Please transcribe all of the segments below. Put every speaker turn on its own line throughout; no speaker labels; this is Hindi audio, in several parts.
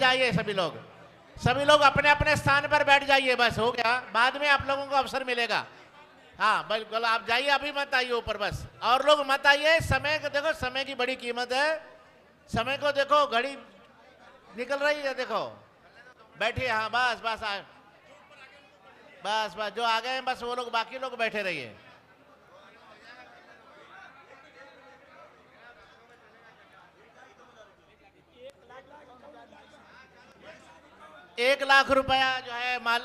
जाइए सभी लोग अपने अपने स्थान पर बैठ जाइए, बस हो गया, बाद में आप लोगों को अवसर मिलेगा। हाँ बिल्कुल, आप जाइए, अभी मत आइए ऊपर, बस और लोग मत आइए। समय को देखो, समय की बड़ी कीमत है, समय को देखो, घड़ी निकल रही है, देखो बैठिए। हाँ बस बस बस बस जो आ गए हैं बस वो लोग, बाकी लोग बैठे रहिए। ₹1,00,000 जो है माल,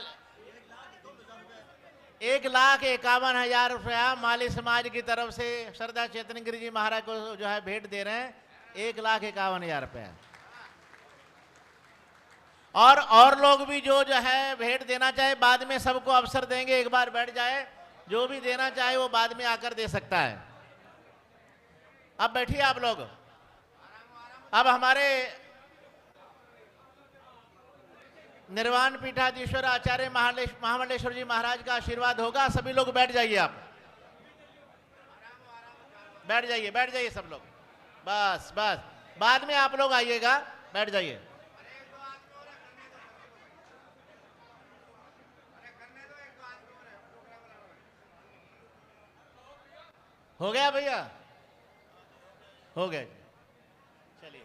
1,51,000 रुपया माली समाज की तरफ से श्रद्धा चेतन गिरी जी महाराज को जो है भेंट दे रहे हैं, 1,51,000 रुपया। और लोग भी जो है भेंट देना चाहे, बाद में सबको अवसर देंगे, एक बार बैठ जाए, जो भी देना चाहे वो बाद में आकर दे सकता है। अब बैठिए आप लोग। अब हमारे निर्वाण पीठाधीश्वर आचार्य महामंडलेश्वर जी महाराज का आशीर्वाद होगा। सभी लोग बैठ जाइए, आप बैठ जाइए सब लोग, बस बस, बाद में आप लोग आइएगा, बैठ जाइए। हो गया भैया, हो गए, चलिए।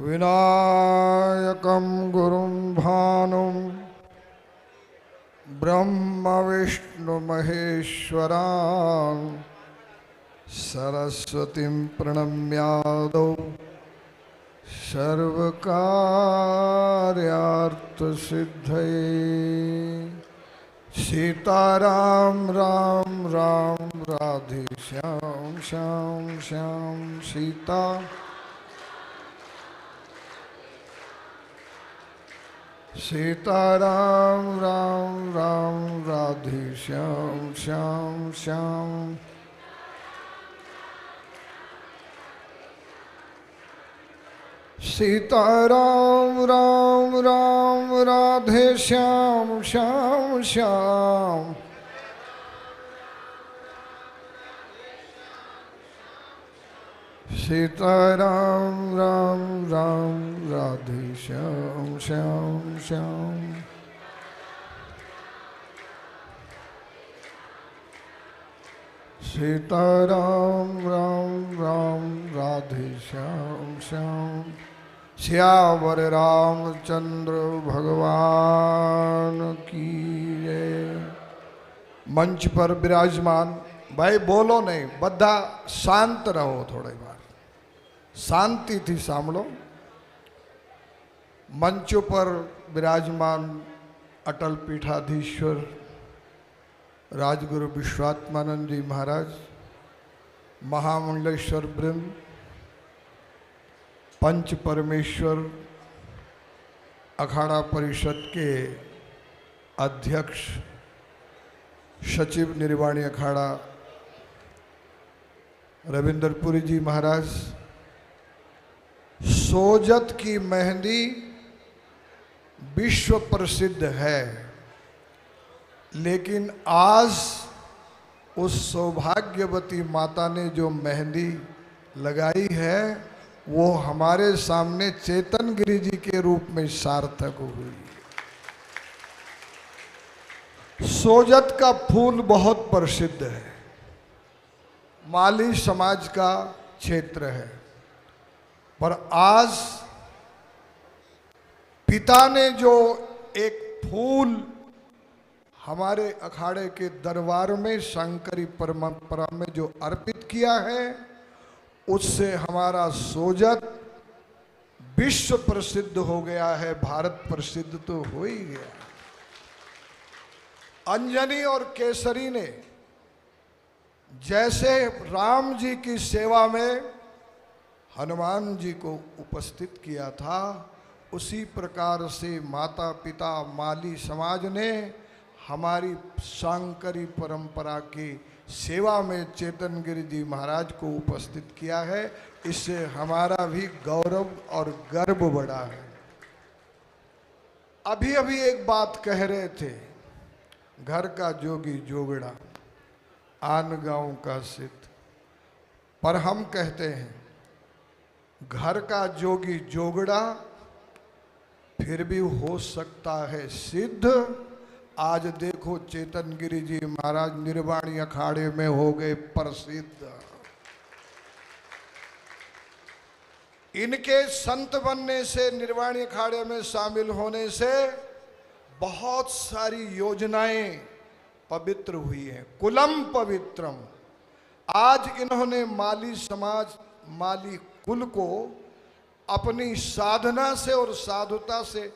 विनायकं गुरुं भानुं ब्रह्म विष्णु महेश्वरां सरस्वतीं प्रणम्यादौ सर्वकार्यार्थसिद्धये। सीताराम राम राम राधे श्याम श्याम श्याम सीता। सीताराम राम राम राधे श्याम श्याम श्याम। सीताराम राम राम राधे श्याम श्याम श्याम। सीताराम राम राम राधे श्याम श्याम श्याम। सीताराम राम राम राधे श्याम श्याम। श्यावर रामचंद्र भगवान की जय। मंच पर विराजमान भाई, बोलो नहीं, बद्धा शांत रहो, थोड़ी बार शांति थी सांभळो। मंचों पर विराजमान अटल पीठाधीश्वर राजगुरु विश्वात्मानंद जी महाराज, महामंडलेश्वर वृंद, पंच परमेश्वर अखाड़ा परिषद के अध्यक्ष सचिव निर्वाणी अखाड़ा रविंद्रपुरी जी महाराज। सोजत की मेहंदी विश्व प्रसिद्ध है, लेकिन आज उस सौभाग्यवती माता ने जो मेहंदी लगाई है वो हमारे सामने चेतन गिरी जी के रूप में सार्थक हुई। सोजत का फूल बहुत प्रसिद्ध है, माली समाज का क्षेत्र है, पर आज पिता ने जो एक फूल हमारे अखाड़े के दरबार में शंकरी परंपरा में जो अर्पित किया है, उससे हमारा सोजत विश्व प्रसिद्ध हो गया है, भारत प्रसिद्ध तो हो ही गया। अंजनी और केसरी ने जैसे राम जी की सेवा में हनुमान जी को उपस्थित किया था, उसी प्रकार से माता पिता माली समाज ने हमारी शांकरी परंपरा की सेवा में चेतन गिरि जी महाराज को उपस्थित किया है। इससे हमारा भी गौरव और गर्व बढ़ा है। अभी अभी एक बात कह रहे थे, घर का जोगी जोगड़ा आन गांव का सिद्ध, पर हम कहते हैं घर का जोगी जोगड़ा फिर भी हो सकता है सिद्ध। आज देखो चेतन गिरि जी महाराज निर्वाणी अखाड़े में हो गए प्रसिद्ध। इनके संत बनने से, निर्वाणी अखाड़े में शामिल होने से बहुत सारी योजनाएं पवित्र हुई हैं। कुलम पवित्रम। आज इन्होंने माली समाज, माली कुल को अपनी साधना से और साधुता से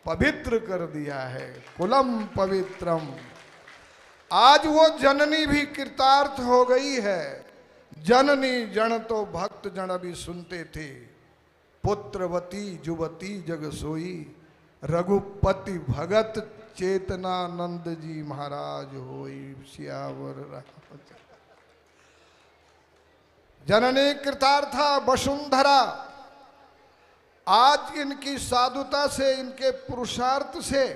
पवित्र कर दिया है। कुलम पवित्रम। आज वो जननी भी कृतार्थ हो गई है। जननी जन तो भक्त जन भी सुनते थे, पुत्रवती जुवती जग सोई, रघुपति भगत चेतनानंद जी महाराज होई। सियावर रामचंद्र। जननी कृतार्था वसुंधरा। आज इनकी साधुता से, इनके पुरुषार्थ से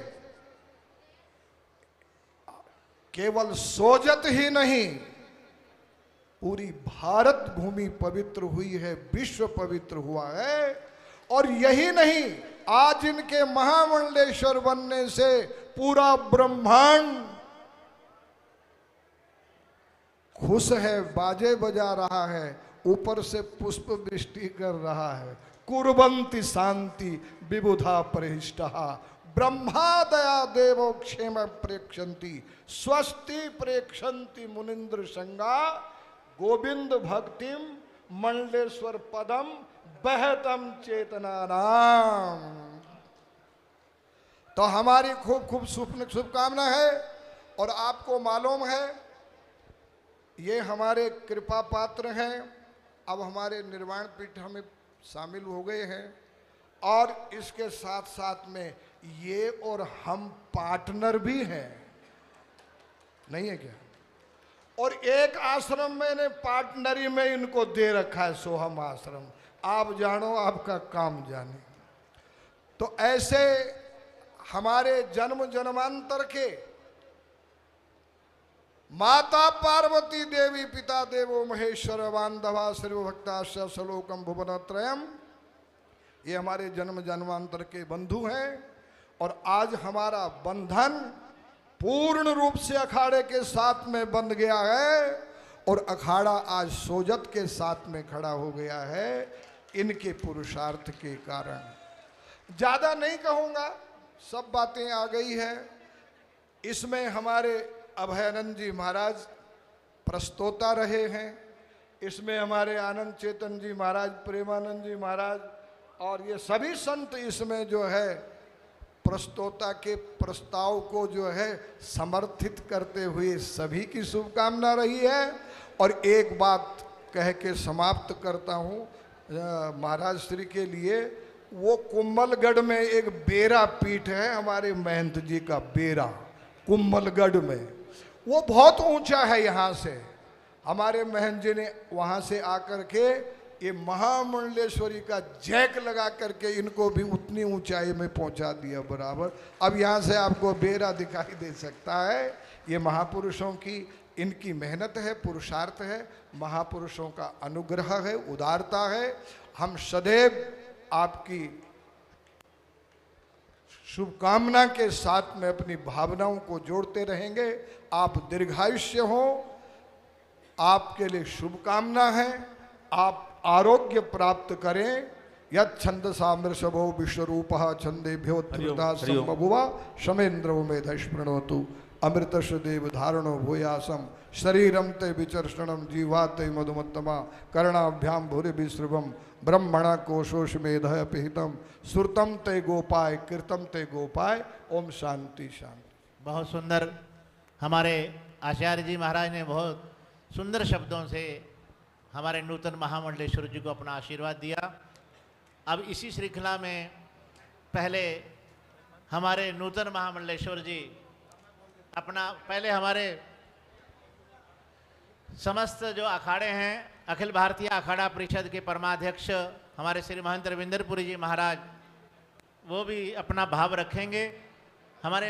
केवल सोजत ही नहीं, पूरी भारत भूमि पवित्र हुई है, विश्व पवित्र हुआ है। और यही नहीं, आज इनके महामंडलेश्वर बनने से पूरा ब्रह्मांड खुश है, बाजे बजा रहा है, ऊपर से पुष्प वृष्टि कर रहा है। कुर्वन्ति शांति विबुधा परिष्टहा, ब्रह्मा दया देवो क्षेम प्रेक्षन्ति, स्वस्ति प्रेक्षन्ति मुनिंद्र संगा, गोविंद भक्तिम मंडलेश्वर पदम बहतम चेतना नाम। तो हमारी खूब खूब शुभकामना है। और आपको मालूम है ये हमारे कृपा पात्र हैं। अब हमारे निर्वाण पीठ हमें शामिल हो गए हैं और इसके साथ साथ में ये और हम पार्टनर भी हैं, नहीं है क्या? और एक आश्रम मैंने पार्टनरी में इनको दे रखा है, सोहम आश्रम। आप जानो, आपका काम जाने। तो ऐसे हमारे जन्म जन्मांतर के माता पार्वती देवी, पिता देवो महेश्वर, बांधवा सर्वभक्ताश्च सलोकम भुवनत्रयम, ये हमारे जन्म जन्मांतर के बंधु हैं। और आज हमारा बंधन पूर्ण रूप से अखाड़े के साथ में बंध गया है और अखाड़ा आज सोजत के साथ में खड़ा हो गया है, इनके पुरुषार्थ के कारण। ज़्यादा नहीं कहूँगा, सब बातें आ गई है। इसमें हमारे अभयानंद जी महाराज प्रस्तोता रहे हैं। इसमें हमारे आनंद चेतन जी महाराज, प्रेमानंद जी महाराज और ये सभी संत इसमें जो है प्रस्तोता के प्रस्ताव को जो है समर्थित करते हुए सभी की शुभकामना रही है। और एक बात कह के समाप्त करता हूँ महाराज श्री के लिए। वो कुम्भलगढ़ में एक बेरा पीठ है हमारे महंत जी का, बेरा कुम्भलगढ़ में। वो बहुत ऊंचा है यहाँ से। हमारे महंत जी ने वहाँ से आकर के ये महामंडलेश्वरी का जैक लगा करके इनको भी उतनी ऊंचाई में पहुंचा दिया बराबर। अब यहाँ से आपको बेरा दिखाई दे सकता है। ये महापुरुषों की, इनकी मेहनत है, पुरुषार्थ है, महापुरुषों का अनुग्रह है, उदारता है। हम सदैव आपकी शुभकामना के साथ में अपनी भावनाओं को जोड़ते रहेंगे। आप दीर्घायुष्य हो, आपके लिए शुभकामना है। आप आरोग्य प्राप्त करें। यद छंद सामृषभो विश्वरूप छंदेभ्योत्थिता संबभुवा शमेन्द्रो मेधस्पृणोतु अमृतस्य देव धारणो भूयासम शरीरम ते विचर्षणम जीवा ते मधुमत्तमा कर्णाभ्याम भूरि विश्रवम ब्रह्मणा कोशोष मेधय पिहितम श्रुतम ते गोपाय कृतम ते गोपाय। ओम शांति शांति।
बहुत सुंदर हमारे आचार्य जी महाराज ने बहुत सुंदर शब्दों से हमारे नूतन महामंडलेश्वर जी को अपना आशीर्वाद दिया। अब इसी श्रृंखला में पहले हमारे नूतन महामंडलेश्वर जी अपना पहले हमारे समस्त जो अखाड़े हैं, अखिल भारतीय अखाड़ा परिषद के परमाध्यक्ष हमारे श्री महंत रविंदरपुरी जी महाराज, वो भी अपना भाव रखेंगे। हमारे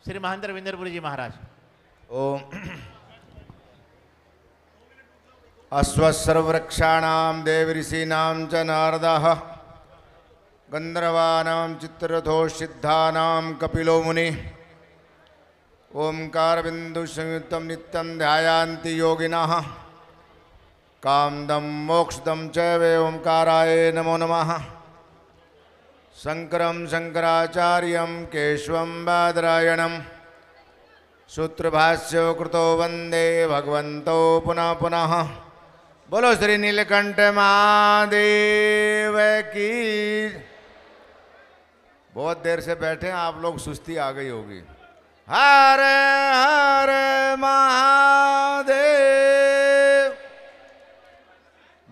श्री महंत रविंदरपुरी जी महाराज।
ओम अश्वसर्वृक्षाणां देवऋषीणां च नारदः गंधर्वाणां चित्ररथो सिद्धानां कपिलो मुनि ओंकार बिंदु संयुक्तं नित्यं ध्यायान्ति योगिनः कामदं मोक्षदं च वे ओंकाराय नमो नमः। शंकरं शंकराचार्यं केशवं बादरायणं सूत्रभाष्यो कृतो वंदे भगवन्तो पुनः पुनः। बोलो श्री नीलकंठ महादेव की। बहुत देर से बैठे हैं आप लोग, सुस्ती आ गई होगी। हर हर महादेव,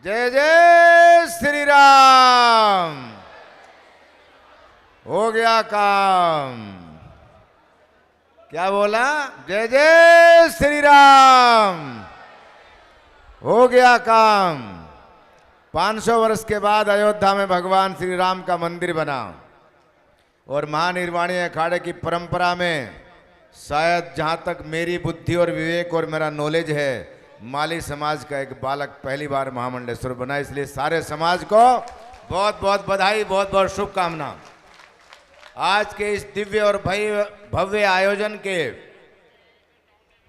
जय जय श्री राम। हो गया काम। क्या बोला? जय जय श्री राम। हो गया काम। 500 वर्ष के बाद अयोध्या में भगवान श्री राम का मंदिर बना और महानिर्वाणी अखाड़े की परंपरा में शायद जहाँ तक मेरी बुद्धि और विवेक और मेरा नॉलेज है, माली समाज का एक बालक पहली बार महामंडलेश्वर बना। इसलिए सारे समाज को बहुत बहुत बधाई, बहुत बहुत शुभकामना। आज के इस दिव्य और भव्य आयोजन के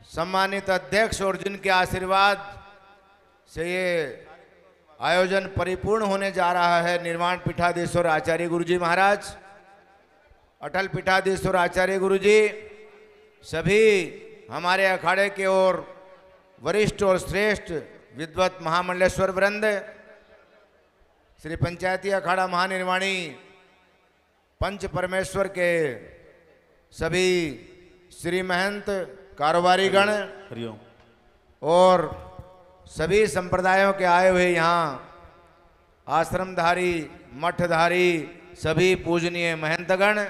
सम्मानित अध्यक्ष और जिनके आशीर्वाद से ये आयोजन परिपूर्ण होने जा रहा है, निर्वाण पीठाधीश्वर आचार्य गुरुजी महाराज, अटल पीठाधीश्वर आचार्य गुरुजी, सभी हमारे अखाड़े के और वरिष्ठ और श्रेष्ठ विद्वत महामंडलेश्वर वृंद, श्री पंचायती अखाड़ा महानिर्वाणी पंच परमेश्वर के सभी श्री महंत कारोबारीगण और सभी संप्रदायों के आए हुए यहाँ आश्रमधारी, मठधारी, सभी पूजनीय महंतगण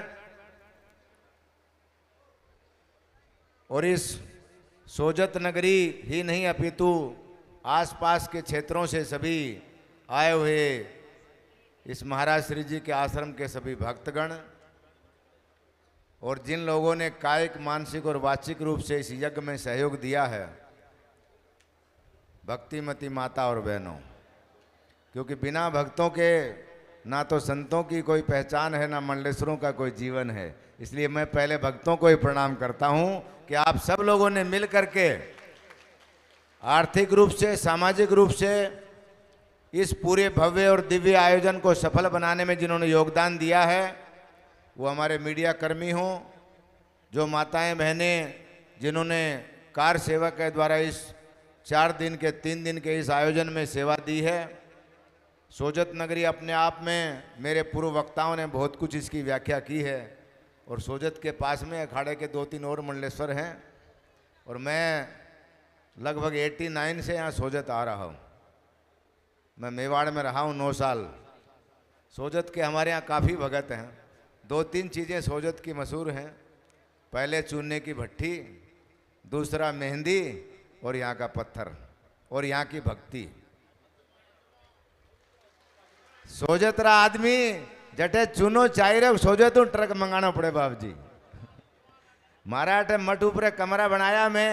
और इस सोजत नगरी ही नहीं अपितु आसपास के क्षेत्रों से सभी आए हुए इस महाराज श्री जी के आश्रम के सभी भक्तगण और जिन लोगों ने कायिक, मानसिक और वाचिक रूप से इस यज्ञ में सहयोग दिया है, भक्तिमती माता और बहनों, क्योंकि बिना भक्तों के ना तो संतों की कोई पहचान है, ना मंडलेश्वरों का कोई जीवन है। इसलिए मैं पहले भक्तों को ही प्रणाम करता हूं कि आप सब लोगों ने मिल करके आर्थिक रूप से, सामाजिक रूप से इस पूरे भव्य और दिव्य आयोजन को सफल बनाने में जिन्होंने योगदान दिया है, वो हमारे मीडिया कर्मी हों, जो माताएं बहनें जिन्होंने कार सेवा के द्वारा इस 4 दिन के 3 दिन के इस आयोजन में सेवा दी है। सोजत नगरी अपने आप में मेरे पूर्व वक्ताओं ने बहुत कुछ इसकी व्याख्या की है और सोजत के पास में अखाड़े के 2-3 और मंडलेश्वर हैं और मैं लगभग 89 से यहाँ सोजत आ रहा हूँ। मैं मेवाड़ में रहा हूँ 9 साल। सोजत के हमारे यहाँ काफ़ी भगत हैं। 2-3 चीज़ें सोजत की मशहूर हैं। पहले चूने की भट्ठी, दूसरा मेहंदी और यहाँ का पत्थर और यहाँ की भक्ति। सोजत रा आदमी जटे चूनो चाहिए रे सोजत ट्रक मंगाना पड़े बाप जी। मारा अटे मठ ऊपर कमरा बनाया मैं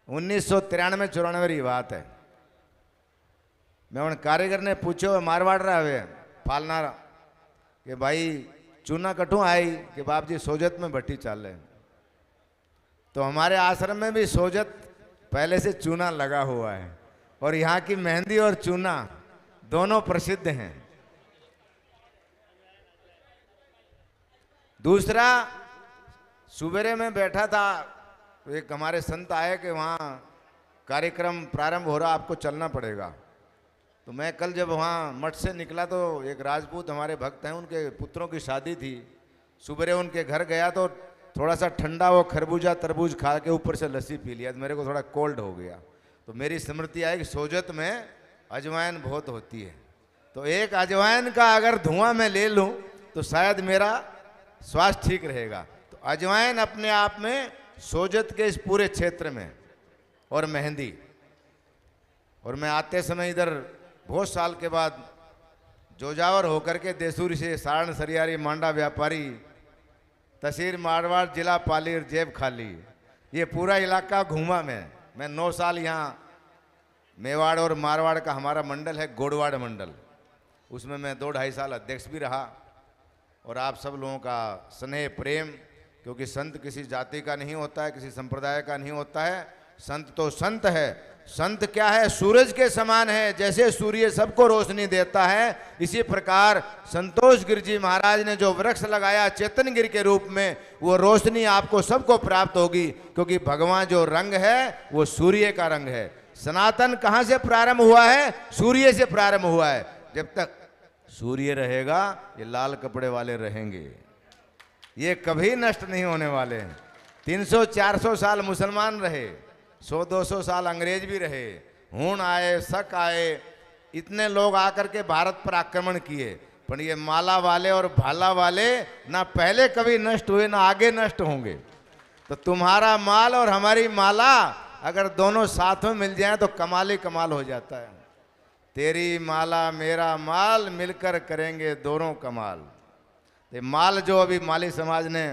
1993-94 की बात है। मैं उन कारीगर ने पूछो मारवाड़ रहा है फालना कि भाई चूना कटू आई कि बाप जी सोजत में भट्टी चाल है। तो हमारे आश्रम में भी सोजत पहले से चूना लगा हुआ है और यहाँ की मेहंदी और चूना दोनों प्रसिद्ध हैं। दूसरा, सुबेरे में बैठा था, एक हमारे संत आए कि वहाँ कार्यक्रम प्रारंभ हो रहा, आपको चलना पड़ेगा। तो मैं कल जब वहाँ मठ से निकला तो एक राजपूत हमारे भक्त हैं, उनके पुत्रों की शादी थी। सुबेरे उनके घर गया तो थोड़ा सा ठंडा वो खरबूजा तरबूज खा के ऊपर से लस्सी पी लिया, तो मेरे को थोड़ा कोल्ड हो गया। तो मेरी स्मृति आई कि सोजत में अजवाइन बहुत होती है, तो एक अजवाइन का अगर धुआं मैं ले लूँ तो शायद मेरा स्वास्थ्य ठीक रहेगा। तो अजवाइन अपने आप में सोजत के इस पूरे क्षेत्र में, और मेहंदी। और मैं आते समय इधर बहुत साल के बाद जोजावर होकर के देसूरी से सारण सरियारी मांडा व्यापारी, तहसील मारवाड़, जिला पाली और जेब खाली, ये पूरा इलाका घूमा मैं 9 साल यहाँ मेवाड़ और मारवाड़ का हमारा मंडल है, गोड़वाड़ मंडल, उसमें मैं 2-2.5 साल अध्यक्ष भी रहा। और आप सब लोगों का स्नेह प्रेम, क्योंकि संत किसी जाति का नहीं होता है, किसी संप्रदाय का नहीं होता है। संत तो संत है। संत क्या है? सूरज के समान है। जैसे सूर्य सबको रोशनी देता है, इसी प्रकार संतोष गिर जी महाराज ने जो वृक्ष लगाया चेतन गिर के रूप में, वो रोशनी आपको सबको प्राप्त होगी, क्योंकि भगवान जो रंग है वो सूर्य का रंग है। सनातन कहाँ से प्रारंभ हुआ है? सूर्य से प्रारंभ हुआ है। जब तक सूर्य रहेगा ये लाल कपड़े वाले रहेंगे, ये कभी नष्ट नहीं होने वाले हैं। 300-400 साल मुसलमान रहे, 100-200 साल अंग्रेज भी रहे, हूण आए, शक आए, इतने लोग आकर के भारत पर आक्रमण किए, पर ये माला वाले और भाला वाले ना पहले कभी नष्ट हुए ना आगे नष्ट होंगे। तो तुम्हारा माल और हमारी माला अगर दोनों साथ में मिल जाए तो कमाल ही कमाल हो जाता है। तेरी माला मेरा माल मिलकर करेंगे दोनों कमाल। तो माल जो अभी माली समाज ने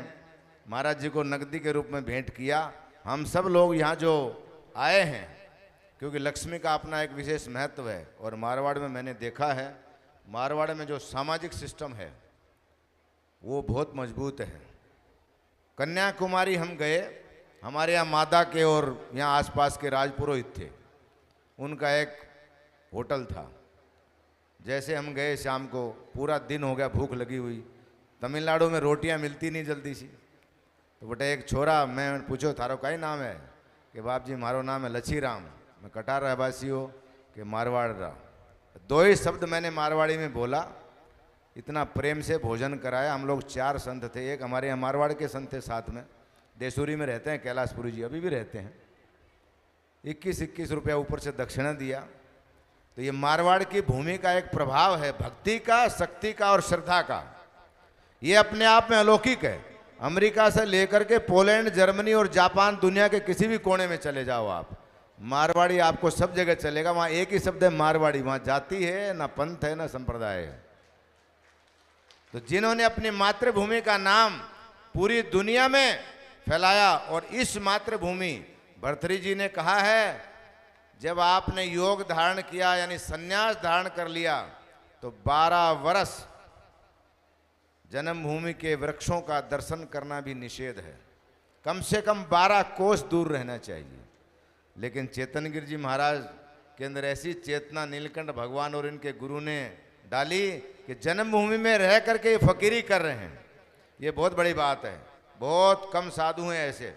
महाराज जी को नकदी के रूप में भेंट किया, हम सब लोग यहाँ जो आए हैं, क्योंकि लक्ष्मी का अपना एक विशेष महत्व है। और मारवाड़ में मैंने देखा है, मारवाड़ में जो सामाजिक सिस्टम है वो बहुत मजबूत है। कन्याकुमारी हम गए, हमारे यहाँ मादा के और यहाँ आसपास के राजपुरोहित थे, उनका एक होटल था। जैसे हम गए शाम को, पूरा दिन हो गया भूख लगी हुई, तमिलनाडु में रोटियां मिलती नहीं जल्दी सी। तो बेटा एक छोरा, मैं पूछो थारो का ही नाम है? कि बाप जी मारो नाम है लच्छीराम, मैं कटार रहवासी हो कि मारवाड़ रहा। 2 ही शब्द मैंने मारवाड़ी में बोला, इतना प्रेम से भोजन कराया। हम लोग 4 संत थे, एक हमारे यहाँ मारवाड़ के संत थे साथ में, देसूरी में रहते हैं, कैलाशपुरी जी अभी भी रहते हैं। 21-21 रुपया ऊपर से दक्षिणा दिया। तो ये मारवाड़ की भूमि का एक प्रभाव है, भक्ति का, शक्ति का और श्रद्धा का। ये अपने आप में अलौकिक है। अमेरिका से लेकर के पोलैंड, जर्मनी और जापान, दुनिया के किसी भी कोने में चले जाओ आप, मारवाड़ी आपको सब जगह चलेगा। वहाँ एक ही शब्द है मारवाड़ी, वहाँ जाति है ना पंथ है ना संप्रदाय है। तो जिन्होंने अपनी मातृभूमि का नाम पूरी दुनिया में फैलाया, और इस मातृभूमि, भर्तृहरि जी ने कहा है, जब आपने योग धारण किया यानी संन्यास धारण कर लिया, तो 12 वर्ष जन्मभूमि के वृक्षों का दर्शन करना भी निषेध है। कम से कम 12 कोस दूर रहना चाहिए। लेकिन चेतन गिर जी महाराज के अंदर ऐसी चेतना नीलकंठ भगवान और इनके गुरु ने डाली कि जन्मभूमि में रह करके फकीरी कर रहे हैं। ये बहुत बड़ी बात है। बहुत कम साधु हैं ऐसे,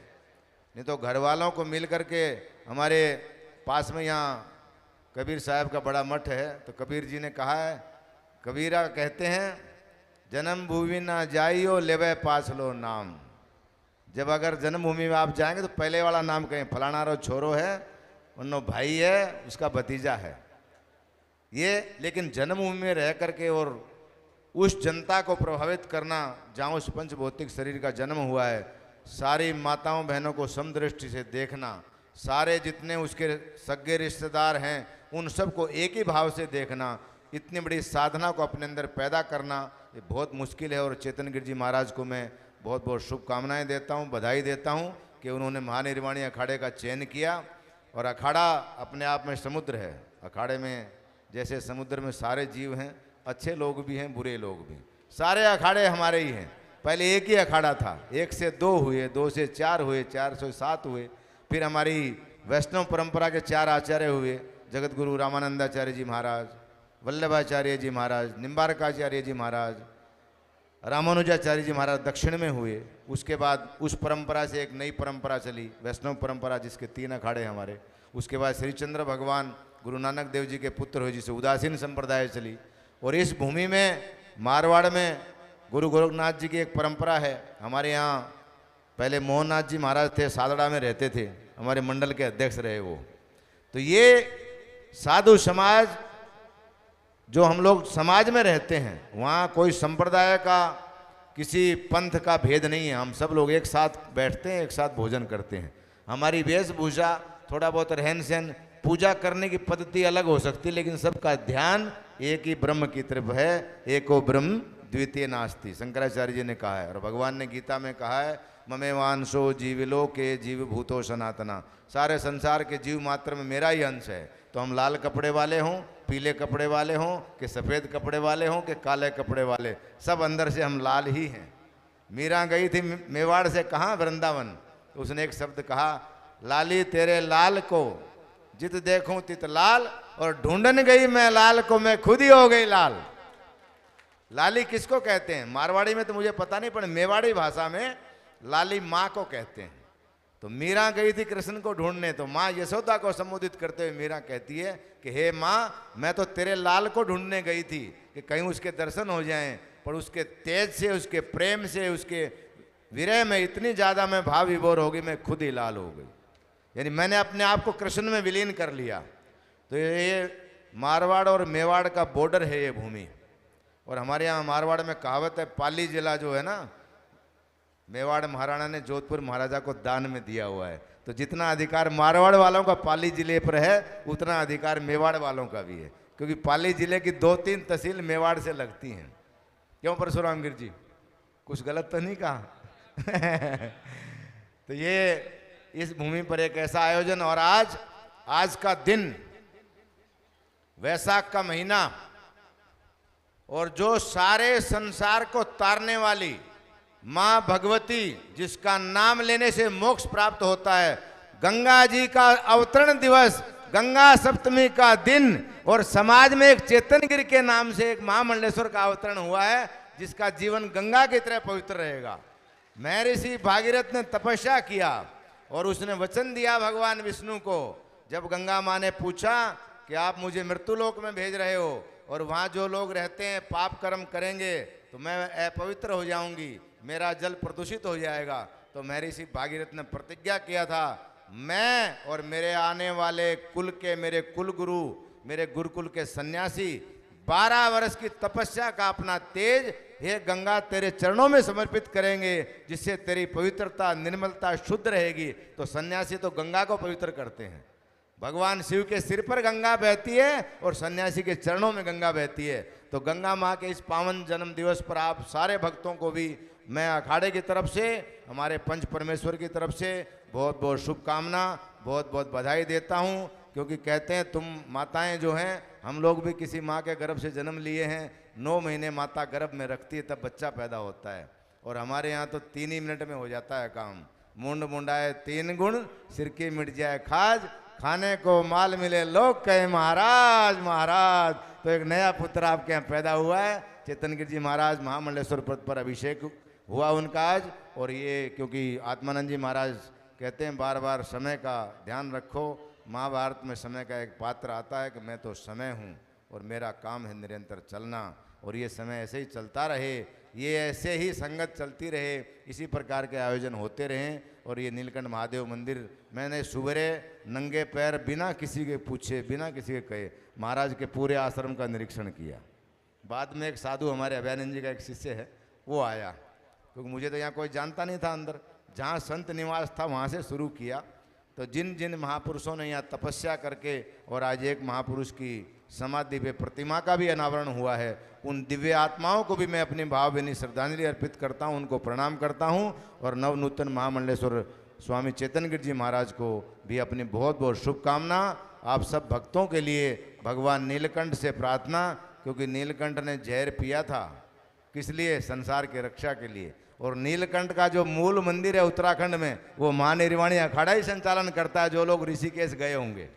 नहीं तो घर वालों को मिल करके, हमारे पास में यहाँ कबीर साहब का बड़ा मठ है, तो कबीर जी ने कहा है, कबीरा कहते हैं, जन्मभूमि ना जाइयो लेवे पास लो नाम। जब अगर जन्मभूमि में आप जाएंगे तो पहले वाला नाम कहें, फलाना रो छोरो है, उन्नो भाई है, उसका भतीजा है ये। लेकिन जन्मभूमि में रह करके और उस जनता को प्रभावित करना जहाँ उस पंच भौतिक शरीर का जन्म हुआ है, सारी माताओं बहनों को समदृष्टि से देखना, सारे जितने उसके सगे रिश्तेदार हैं उन सबको एक ही भाव से देखना, इतनी बड़ी साधना को अपने अंदर पैदा करना, ये बहुत मुश्किल है। और चेतन गिर जी महाराज को मैं बहुत बहुत शुभकामनाएं देता हूँ, बधाई देता हूँ कि उन्होंने महानिर्वाणी अखाड़े का चयन किया। और अखाड़ा अपने आप में समुद्र है। अखाड़े में जैसे समुद्र में सारे जीव हैं, अच्छे लोग भी हैं, बुरे लोग भी, सारे अखाड़े हमारे ही हैं। पहले एक ही अखाड़ा था, 1 से 2 हुए, 2 से 4 हुए, 4 से 7 हुए, फिर हमारी वैष्णव परंपरा के 4 आचार्य हुए, जगत गुरु रामानंदाचार्य जी महाराज, वल्लभाचार्य जी महाराज, निम्बारकाचार्य जी महाराज, रामानुजाचार्य जी महाराज दक्षिण में हुए। उसके बाद उस परंपरा से एक नई परंपरा चली, वैष्णव परंपरा, जिसके 3 अखाड़े हमारे। उसके बाद श्रीचंद्र भगवान गुरु नानक देव जी के पुत्र हुए, जिसे उदासीन संप्रदाय चली। और इस भूमि में मारवाड़ में गुरु गोरखनाथ जी की एक परंपरा है। हमारे यहाँ पहले मोहननाथ जी महाराज थे, सादड़ा में रहते थे, हमारे मंडल के अध्यक्ष रहे वो। तो ये साधु समाज जो हम लोग समाज में रहते हैं, वहाँ कोई संप्रदाय का, किसी पंथ का भेद नहीं है। हम सब लोग एक साथ बैठते हैं, एक साथ भोजन करते हैं। हमारी वेशभूषा, थोड़ा बहुत रहन सहन, पूजा करने की पद्धति अलग हो सकती है, लेकिन सबका ध्यान एक ही ब्रह्म की तरफ है। एको ब्रह्म द्वितीय नास्ति, शंकराचार्य जी ने कहा है। और भगवान ने गीता में कहा है, ममेवांशो जीविलो के जीव भूतो सनातना, सारे संसार के जीव मात्र में मेरा ही अंश है। तो हम लाल कपड़े वाले हों, पीले कपड़े वाले हों, कि सफ़ेद कपड़े वाले हों, कि काले कपड़े वाले, सब अंदर से हम लाल ही हैं। मीरा गई थी मेवाड़ से कहाँ, वृंदावन, तो उसने एक शब्द कहा, लाली तेरे लाल को जित देखूं तित लाल, और ढूंढन गई मैं लाल को, मैं खुद ही हो गई लाल। लाली किसको कहते हैं? मारवाड़ी में तो मुझे पता नहीं, पर मेवाड़ी भाषा में लाली माँ को कहते हैं। तो मीरा गई थी कृष्ण को ढूंढने, तो माँ यशोदा को संबोधित करते हुए मीरा कहती है कि हे माँ, मैं तो तेरे लाल को ढूंढने गई थी कि कहीं उसके दर्शन हो जाएं, पर उसके तेज से, उसके प्रेम से, उसके विरह में इतनी ज़्यादा मैं भाव विभोर हो गई, मैं खुद ही लाल हो गई। यानी मैंने अपने आप को कृष्ण में विलीन कर लिया। तो ये मारवाड़ और मेवाड़ का बॉर्डर है ये भूमि। और हमारे यहाँ मारवाड़ में कहावत है, पाली जिला जो है ना, मेवाड़ महाराणा ने जोधपुर महाराजा को दान में दिया हुआ है। तो जितना अधिकार मारवाड़ वालों का पाली जिले पर है, उतना अधिकार मेवाड़ वालों का भी है, क्योंकि पाली जिले की 2-3 तहसील मेवाड़ से लगती हैं। क्यों परशुराम गिर जी, कुछ गलत तो नहीं कहा? तो ये इस भूमि पर एक ऐसा आयोजन, और आज का दिन, वैशाख का महीना, और जो सारे संसार को तारने वाली मां भगवती, जिसका नाम लेने से मोक्ष प्राप्त होता है, गंगा जी का अवतरण दिवस, गंगा सप्तमी का दिन, और समाज में एक चेतनगिर के नाम से एक महामंडलेश्वर का अवतरण हुआ है, जिसका जीवन गंगा की तरह पवित्र रहेगा। महर्षि भागीरथ ने तपस्या किया और उसने वचन दिया भगवान विष्णु को। जब गंगा माँ ने पूछा कि आप मुझे मृत्युलोक में भेज रहे हो और वहाँ जो लोग रहते हैं पाप कर्म करेंगे तो मैं अपवित्र हो जाऊंगी, मेरा जल प्रदूषित हो जाएगा, तो महर्षि भागीरथ ने प्रतिज्ञा किया था, मैं और मेरे आने वाले कुल के, मेरे कुल गुरु, मेरे गुरुकुल के सन्यासी 12 वर्ष की तपस्या का अपना तेज हे गंगा तेरे चरणों में समर्पित करेंगे, जिससे तेरी पवित्रता, निर्मलता शुद्ध रहेगी। तो सन्यासी तो गंगा को पवित्र करते हैं। भगवान शिव के सिर पर गंगा बहती है और सन्यासी के चरणों में गंगा बहती है। तो गंगा माँ के इस पावन जन्म दिवस पर आप सारे भक्तों को भी मैं अखाड़े की तरफ से, हमारे पंच परमेश्वर की तरफ से बहुत बहुत शुभकामना, बहुत बहुत बधाई देता हूँ। क्योंकि कहते हैं तुम माताएं जो हैं, हम लोग भी किसी माँ के गर्भ से जन्म लिए हैं। 9 महीने माता गर्भ में रखती है, तब बच्चा पैदा होता है। और हमारे यहाँ तो 3 ही मिनट में हो जाता है काम। मुंड मुंडाए 3 गुण, सिर की मिट जाए खाज, खाने को माल मिले लोग कहे महाराज महाराज। तो एक नया पुत्र आपके यहाँ पैदा हुआ है। चेतनगिरी जी महाराज महामंडलेश्वर पद पर अभिषेक हुआ उनका आज। और ये क्योंकि आत्मानंद जी महाराज कहते हैं बार बार समय का ध्यान रखो। महाभारत में समय का एक पात्र आता है कि मैं तो समय हूँ और मेरा काम है निरंतर चलना, और ये समय ऐसे ही चलता रहे, ये ऐसे ही संगत चलती रहे, इसी प्रकार के आयोजन होते रहें। और ये नीलकंठ महादेव मंदिर मैंने सुबह नंगे पैर बिना किसी के पूछे, बिना किसी के कहे महाराज के पूरे आश्रम का निरीक्षण किया। बाद में एक साधु, हमारे अभयानंद जी का एक शिष्य है, वो आया, क्योंकि मुझे तो यहाँ कोई जानता नहीं था। अंदर जहाँ संत निवास था वहाँ से शुरू किया। तो जिन जिन महापुरुषों ने यहाँ तपस्या करके, और आज एक महापुरुष की समाधि पे प्रतिमा का भी अनावरण हुआ है, उन दिव्य आत्माओं को भी मैं अपनी भावभीनी श्रद्धांजलि अर्पित करता हूँ, उनको प्रणाम करता हूँ। और नवनूतन महामंडलेश्वर स्वामी चेतनगिरी जी महाराज को भी अपनी बहुत बहुत शुभकामना। आप सब भक्तों के लिए भगवान नीलकंठ से प्रार्थना, क्योंकि नीलकंठ ने जहर पिया था, किस लिए? संसार की रक्षा के लिए। और नीलकंठ का जो मूल मंदिर है उत्तराखंड में, वो महानिर्वाणी अखाड़ा ही संचालन करता है। जो लोग ऋषिकेश गए होंगे,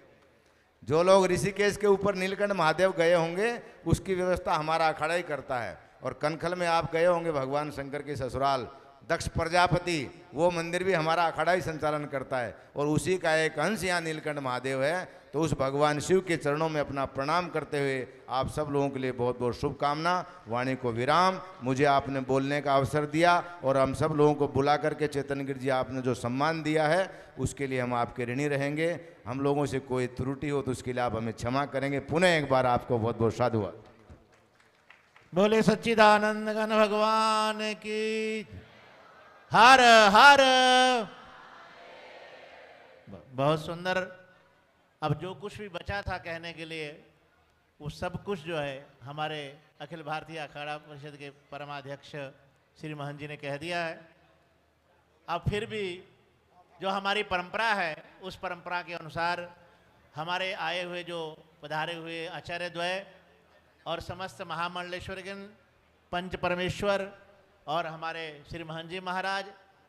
जो लोग ऋषिकेश के ऊपर नीलकंठ महादेव गए होंगे, उसकी व्यवस्था हमारा अखाड़ा ही करता है। और कनखल में आप गए होंगे, भगवान शंकर के ससुराल दक्ष प्रजापति, वो मंदिर भी हमारा अखाड़ा ही संचालन करता है। और उसी का एक अंश यहाँ नीलकंठ महादेव है। तो उस भगवान शिव के चरणों में अपना प्रणाम करते हुए आप सब लोगों के लिए बहुत बहुत शुभकामना। वाणी को विराम। मुझे आपने बोलने का अवसर दिया और हम सब लोगों को बुला करके चेतनगिरी जी आपने जो सम्मान दिया है उसके लिए हम आपके ऋणी रहेंगे। हम लोगों से कोई त्रुटि हो तो उसके लिए आप हमें क्षमा करेंगे। पुनः एक बार आपको बहुत बहुत साधुवाद।
बोले सच्चिदानंद घन भगवान की। हर हर। बहुत सुंदर। अब जो कुछ भी बचा था कहने के लिए वो सब कुछ जो है हमारे अखिल भारतीय अखाड़ा परिषद के परमाध्यक्ष श्री महंत जी ने कह दिया है। अब फिर भी जो हमारी परंपरा है उस परंपरा के अनुसार हमारे आए हुए जो पधारे हुए आचार्य द्वय और समस्त महामंडलेश्वरगण, पंच परमेश्वर और हमारे श्री महंत जी महाराज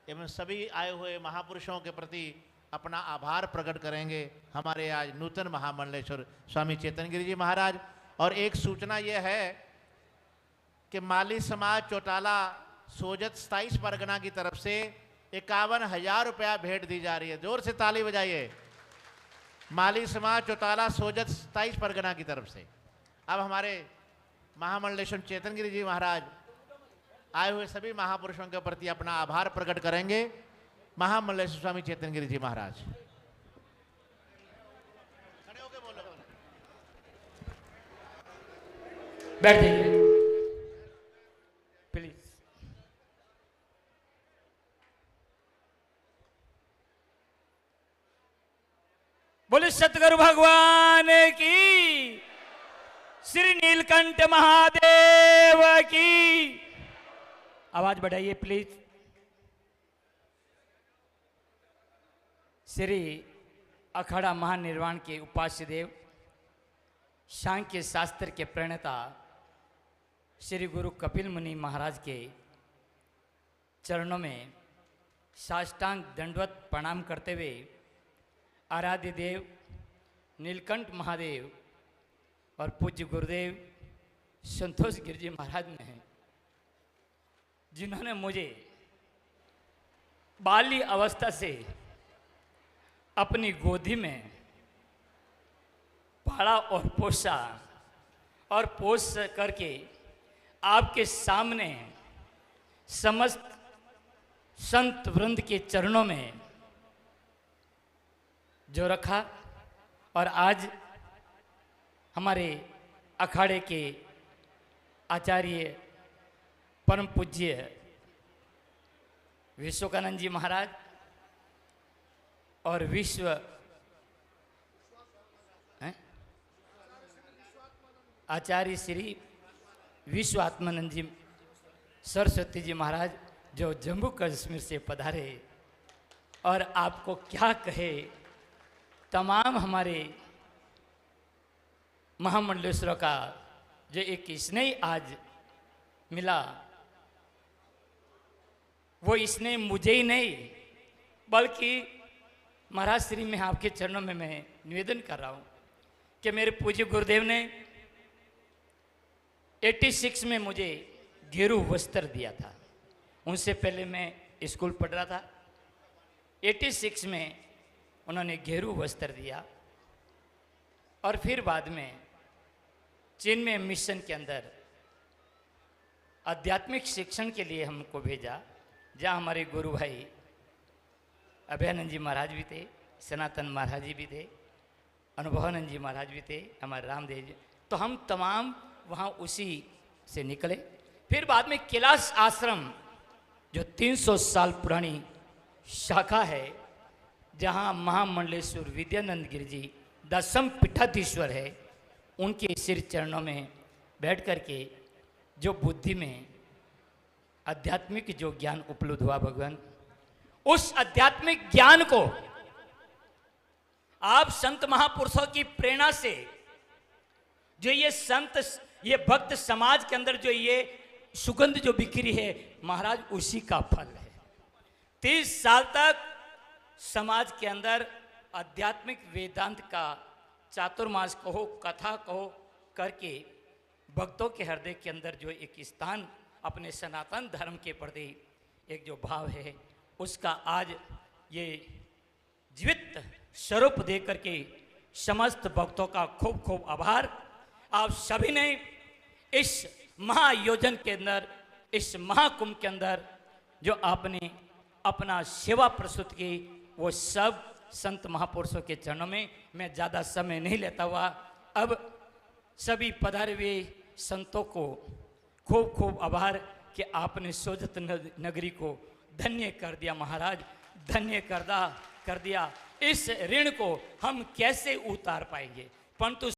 एवं सभी आए हुए महापुरुषों के प्रति अपना आभार प्रकट करेंगे। हमारे आज नूतन महामंडलेश्वर स्वामी चेतनगिरी जी महाराज। और एक सूचना यह है कि माली समाज चौटाला सोजत 27 परगना की तरफ से 51,000 रुपया भेंट दी जा रही है। जोर से ताली बजाइए। माली समाज चौटाला सोजत 27 परगना की तरफ से। अब हमारे महामंडलेश्वर चेतनगिरी जी महाराज आए हुए सभी महापुरुषों के प्रति अपना आभार प्रकट करेंगे। महामंडलेश्वर स्वामी चेतनगिरी जी महाराज। खड़े होके बोलो।
बैठ जाइए प्लीज। बोले सतगुरु भगवान की, श्री नीलकंठ महादेव की। आवाज बढ़ाइए प्लीज। श्री अखाड़ा महानिर्वाण के उपास्य देव, सांख्य शास्त्र के प्रणेता श्री गुरु कपिल मुनि महाराज के चरणों में साष्टांग दंडवत प्रणाम करते हुए आराध्य देव नीलकंठ महादेव और पूज्य गुरुदेव संतोष गिरि जी महाराज ने, जिन्होंने मुझे बाल्य अवस्था से अपनी गोदी में पाला और पोसा और पोस करके आपके सामने समस्त संत वृंद के चरणों में जो रखा, और आज हमारे अखाड़े के आचार्य परम पूज्य विश्वकानंद जी महाराज और विश्व आचार्य श्री विश्व आत्मानंद जी सरस्वती जी महाराज जो जम्मू कश्मीर से पधारे, और आपको क्या कहे, तमाम हमारे महामंडलेश्वर का जो एक स्नेह आज मिला, वो स्नेह मुझे ही नहीं बल्कि महाराज श्री में आपके चरणों में मैं निवेदन कर रहा हूँ कि मेरे पूज्य गुरुदेव ने 86 में मुझे गेरू वस्त्र दिया था। उनसे पहले मैं स्कूल पढ़ रहा था। 86 में उन्होंने गेरू वस्त्र दिया, और फिर बाद में चीन में मिशन के अंदर आध्यात्मिक शिक्षण के लिए हमको भेजा, जहाँ हमारे गुरु भाई अभयानंद जी महाराज भी थे, सनातन महाराज जी भी थे, अनुभवानंद जी महाराज भी थे, हमारे रामदेव जी। तो हम तमाम वहाँ उसी से निकले। फिर बाद में कैलाश आश्रम जो 300 साल पुरानी शाखा है, जहाँ महामंडलेश्वर विद्यानंद गिरि जी दसम पीठाधीश्वर है, उनके सिर चरणों में बैठ करके जो बुद्धि में आध्यात्मिक जो ज्ञान उपलब्ध हुआ भगवान, उस आध्यात्मिक ज्ञान को आप संत महापुरुषों की प्रेरणा से जो ये संत, ये भक्त समाज के अंदर जो ये सुगंध जो बिखरी है महाराज, उसी का फल है। 30 साल तक समाज के अंदर आध्यात्मिक वेदांत का चातुर्मास कहो, कथा कहो करके भक्तों के हृदय के अंदर जो एक स्थान अपने सनातन धर्म के प्रति एक जो भाव है, उसका आज ये जीवित स्वरूप दे करके समस्त भक्तों का खूब खूब आभार। आप सभी ने इस महायोजन के अंदर, इस महाकुंभ के अंदर जो आपने अपना सेवा प्रस्तुत की, वो सब संत महापुरुषों के चरणों में। मैं ज़्यादा समय नहीं लेता हुआ अब सभी पधारे हुए संतों को खूब खूब आभार कि आपने सोजत नगरी को धन्य कर दिया महाराज, धन्य कर दिया। इस ऋण को हम कैसे उतार पाएंगे, परंतु